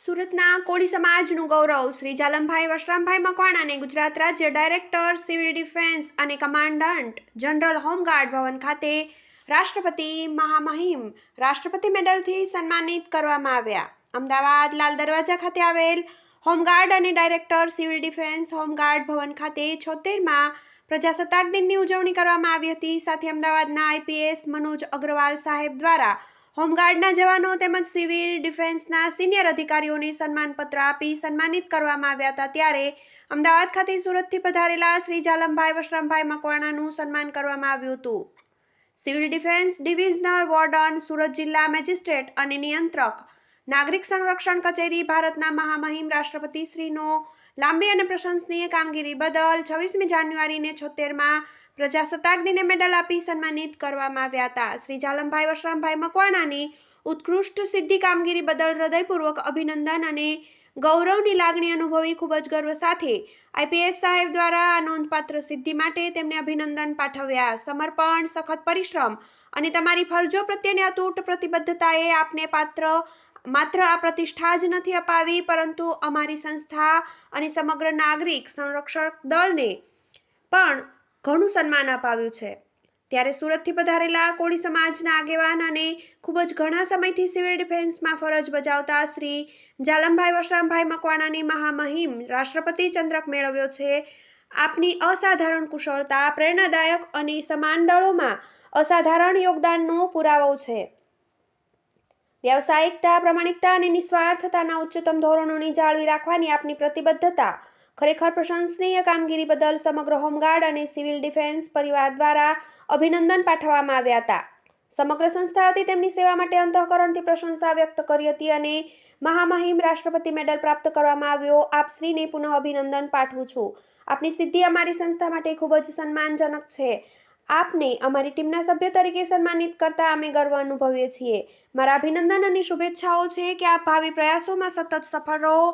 સુરતના કોળી સમાજનું ગૌરવ શ્રી જાલમભાઈ વશરામભાઈ મકવાણાને ગુજરાત રાજ્ય ડાયરેક્ટર સિવિલ ડિફેન્સ અને કમાન્ડન્ટ જનરલ હોમગાર્ડ ભવન ખાતે રાષ્ટ્રપતિ મહામહિમ રાષ્ટ્રપતિ મેડલથી સન્માનિત કરવામાં આવ્યા. અમદાવાદ લાલ દરવાજા ખાતે આવેલ હોમગાર્ડ અને ડાયરેક્ટર સિવિલ ડિફેન્સ હોમગાર્ડ ભવન ખાતે 76માં પ્રજાસત્તાક દિનની ઉજવણી કરવામાં આવી હતી. સાથે અમદાવાદના આઈપીએસ મનોજ અગ્રવાલ સાહેબ દ્વારા હોમગાર્ડના જવાનો તેમજ સિવિલ ડિફેન્સના સિનિયર અધિકારીઓને સન્માનપત્ર આપી સન્માનિત કરવામાં આવ્યા હતા. ત્યારે અમદાવાદ ખાતે સુરતથી પધારેલા શ્રી જાલમભાઈ વશરામભાઈ મકવાણાનું સન્માન કરવામાં આવ્યું હતું. Civil defence divisional warden, Surat જિલ્લા મેજિસ્ટ્રેટ અને નિયંત્રક નાગરિક સંરક્ષણ કચેરી ભારતના મહામહિમ રાષ્ટ્રપતિશ્રીનો લાંબી અને પ્રશંસનીય કામગીરી બદલ 26મી જાન્યુઆરીને 76માં પ્રજાસત્તાક દિને મેડલ આપી સન્માનિત કરવામાં આવ્યા હતા. શ્રી જાલમભાઈ વશરામભાઈ મકવાણાની ઉત્કૃષ્ટ સિદ્ધિ કામગીરી બદલ હૃદયપૂર્વક અભિનંદન અને ગૌરવની લાગણી અનુભવી ખૂબ જ ગર્વ સાથે આઈપીએસ સાહેબ દ્વારા આ નોંધપાત્ર સિદ્ધિ માટે તેમને અભિનંદન પાઠવ્યા. સમર્પણ, સખત પરિશ્રમ અને તમારી ફરજો પ્રત્યેની અતૂટ પ્રતિબદ્ધતાએ આપને માત્ર આ પ્રતિષ્ઠા જ નથી અપાવી, પરંતુ અમારી સંસ્થા અને સમગ્ર નાગરિક સંરક્ષક દળને પણ ઘણું સન્માન અપાવ્યું છે. ત્યારે સુરતથી પધારેલા કોળી સમાજના આગેવાન અને ખૂબ જ ઘણા સમયથી સિવિલ ડિફેન્સમાં ફરજ બજાવતા શ્રી જાલમભાઈ વશરામભાઈ મકવાણાની મહામહિમ રાષ્ટ્રપતિ ચંદ્રક મેળવ્યો છે. આપની અસાધારણ કુશળતા પ્રેરણાદાયક અને સમાન દળોમાં અસાધારણ યોગદાનનો પુરાવો છે. વ્યાવસાયિકતા, પ્રામાણિકતા અને નિસ્વાર્થતાના ઉચ્ચતમ ધોરણોને જાળવી રાખવાની આપની પ્રતિબદ્ધતા ખરેખર પ્રશંસનીય. કામગીરી બદલ સમગ્ર હોમગાર્ડ અને સિવિલ ડિફેન્સ પરિવાર દ્વારા અભિનંદન પાઠવવામાં આવ્યા હતા. સમગ્ર સંસ્થા વતી તેમની સેવા માટે અંતઃકરણથી પ્રશંસા વ્યક્ત કરી હતી અને મહામહિમ રાષ્ટ્રપતિ મેડલ પ્રાપ્ત કરવામાં આવ્યો. આપ શ્રીને પુનઃ અભિનંદન પાઠવું છું. આપની સિદ્ધિ અમારી સંસ્થા માટે ખૂબ જ સન્માનજનક છે. આપને અમારી ટીમના સભ્ય તરીકે સન્માનિત કરતા અમે ગર્વ અનુભવીએ છીએ. મારા અભિનંદન અને શુભેચ્છાઓ છે કે આપ ભાવિ પ્રયાસોમાં સતત સફળ રહો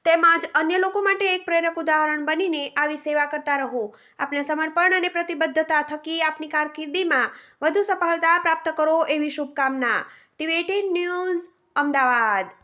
તેમજ અન્ય લોકો માટે એક પ્રેરક ઉદાહરણ બનીને આવી સેવા કરતા રહો. આપના સમર્પણ અને પ્રતિબદ્ધતા થકી આપની કારકિર્દીમાં વધુ સફળતા પ્રાપ્ત કરો એવી શુભકામના. ટીવી18 ન્યૂઝ, અમદાવાદ.